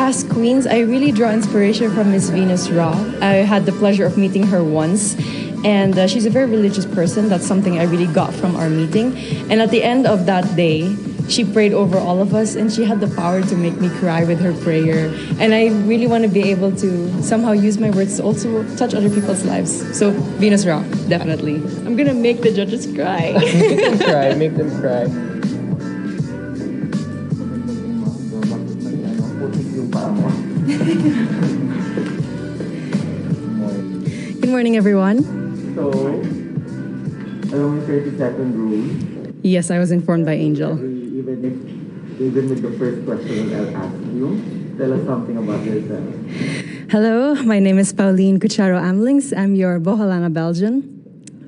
past queens, I really draw inspiration from Miss Venus Raw. I had the pleasure of meeting her once, and she's a very religious person. That's something I really got from our meeting. And at the end of that day, she prayed over all of us, and she had the power to make me cry with her prayer. And I really want to be able to somehow use my words to also touch other people's lives. So Venus Raw, definitely. I'm gonna make the judges cry. Make them cry. Make them cry. Good morning, everyone. So, along the 30-second rule. Yes, I was informed by Angel. Even with the first question that I'll ask you, tell us something about yourself. Hello, my name is Pauline Amelinckx. I'm your Boholana Belgian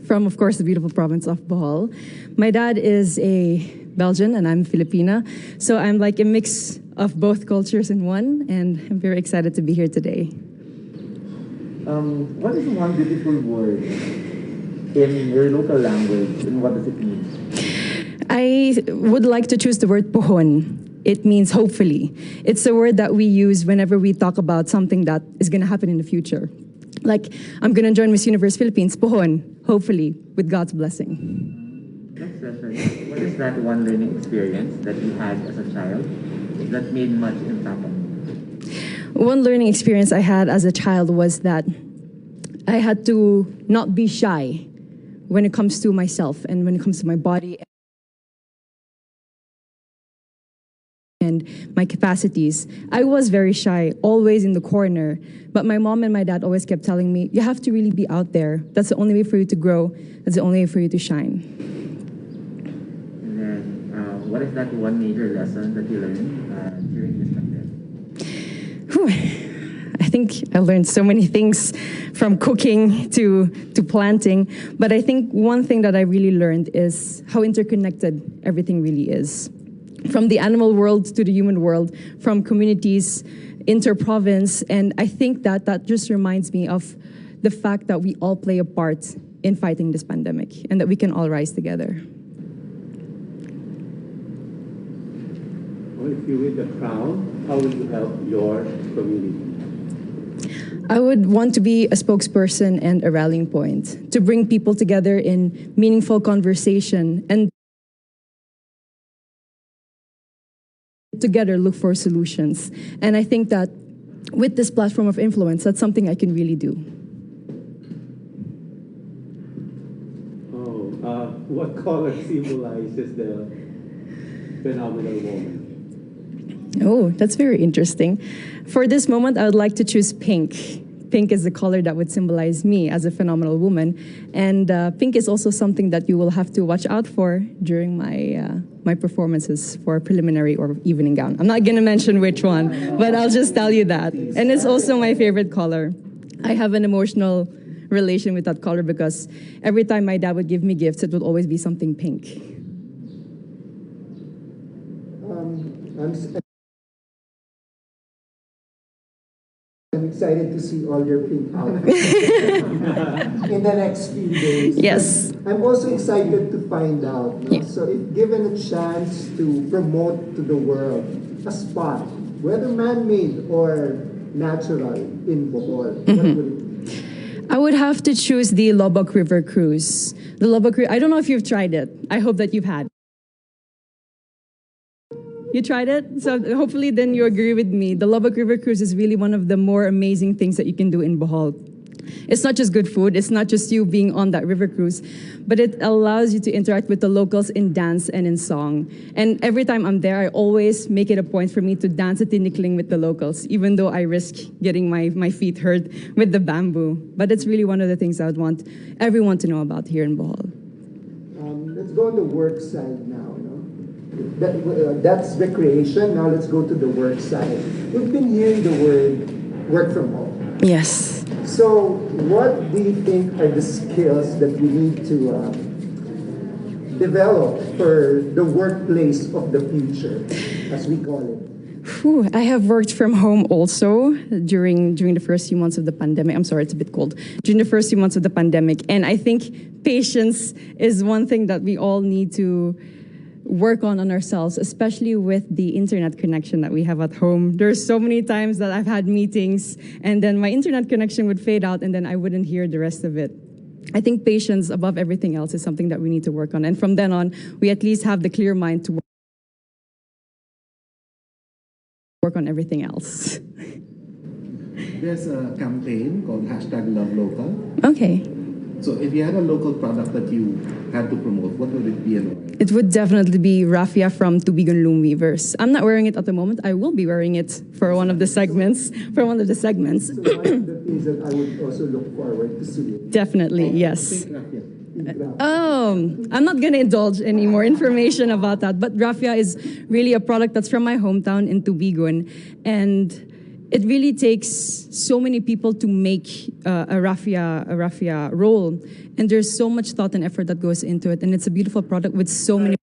from, of course, the beautiful province of Bohol. My dad is a Belgian and I'm Filipina, so I'm like a mix of both cultures in one, and I'm very excited to be here today. What is one beautiful word in your local language, and what does it mean? I would like to choose the word pohon. It means hopefully. It's a word that we use whenever we talk about something that is going to happen in the future. Like, I'm going to join Miss Universe Philippines, pohon, hopefully, with God's blessing. Next question. What is that one learning experience that you had as a child that made much impact on you? One learning experience I had as a child was that I had to not be shy when it comes to myself and when it comes to my body and my capacities. I was very shy, always in the corner, but my mom and my dad always kept telling me, you have to really be out there. That's the only way for you to grow. That's the only way for you to shine. And then, what is that one major lesson that you learned during this pandemic? I think I learned so many things from cooking to planting, but I think one thing that I really learned is how interconnected everything really is. From the animal world to the human world, from communities, inter-province, and I think that just reminds me of the fact that we all play a part in fighting this pandemic and that we can all rise together. Well, if you win the crown, how will you help your community? I would want to be a spokesperson and a rallying point to bring people together in meaningful conversation and together look for solutions. And I think that with this platform of influence, that's something I can really do. What color symbolizes the phenomenal woman? Oh, that's very interesting. For this moment, I would like to choose pink. Pink is the color that would symbolize me as a phenomenal woman. And pink is also something that you will have to watch out for during my performances for preliminary or evening gown. I'm not going to mention which one, but I'll just tell you that. And it's also my favorite color. I have an emotional relation with that color because every time my dad would give me gifts, it would always be something pink. I'm excited to see all your pink outfits in the next few days. Yes. I'm also excited to find out. No? Yeah. So if given a chance to promote to the world a spot, whether man-made or natural in Bohol, what would it be? I would have to choose the Lobok River Cruise. The Lobok River, I don't know if you've tried it. I hope that you've had. You tried it? So hopefully then you agree with me. The Lobok River Cruise is really one of the more amazing things that you can do in Bohol. It's not just good food, it's not just you being on that river cruise, but it allows you to interact with the locals in dance and in song. And every time I'm there, I always make it a point for me to dance at tinikling with the locals, even though I risk getting my feet hurt with the bamboo. But it's really one of the things I would want everyone to know about here in Bohol. Let's go on the work side now. That's recreation. Now let's go to the work side. We've been hearing the word work from home. Yes. So what do you think are the skills that we need to develop for the workplace of the future, as we call it? Whew, I have worked from home also during the first few months of the pandemic. I'm sorry, it's a bit cold. During the first few months of the pandemic. And I think patience is one thing that we all need to work on ourselves, especially with the internet connection that we have at home. There's so many times that I've had meetings and then my internet connection would fade out and then I wouldn't hear the rest of it. I think patience above everything else is something that we need to work on. And from then on, we at least have the clear mind to work on everything else. There's a campaign called #LoveLocal. Okay. So if you had a local product that you had to promote, what would it be and why? It would definitely be raffia from Tubigon Loom Weavers. I'm not wearing it at the moment. I will be wearing it for one of the segments. So one of the things that I would also look forward to see. Definitely, yes. Pink raffia. I'm not going to indulge any more information about that, but raffia is really a product that's from my hometown in Tubigon, and it really takes so many people to make a raffia roll, and there's so much thought and effort that goes into it, and it's a beautiful product with so many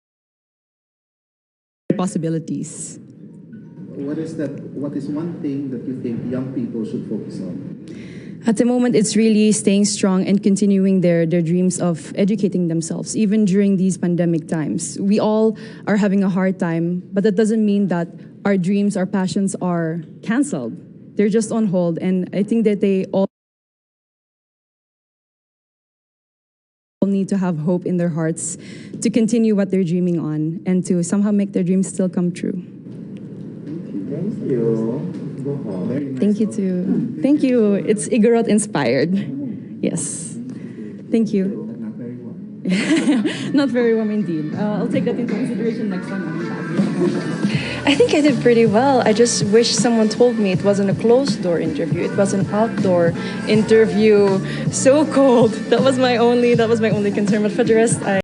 possibilities. What is one thing that you think young people should focus on? At the moment, it's really staying strong and continuing their dreams of educating themselves, even during these pandemic times. We all are having a hard time, but that doesn't mean that our dreams, our passions are canceled. They're just on hold, and I think that they all need to have hope in their hearts to continue what they're dreaming on and to somehow make their dreams still come true. Thank you. Bohol. Very nice. Thank you too. Thank you. It's Igorot inspired. Yes. Thank you. But not very well. Not very warm indeed. I'll take that into consideration next time. I think I did pretty well. I just wish someone told me it wasn't a closed door interview. It was an outdoor interview. So cold. That was my only concern. But for the rest,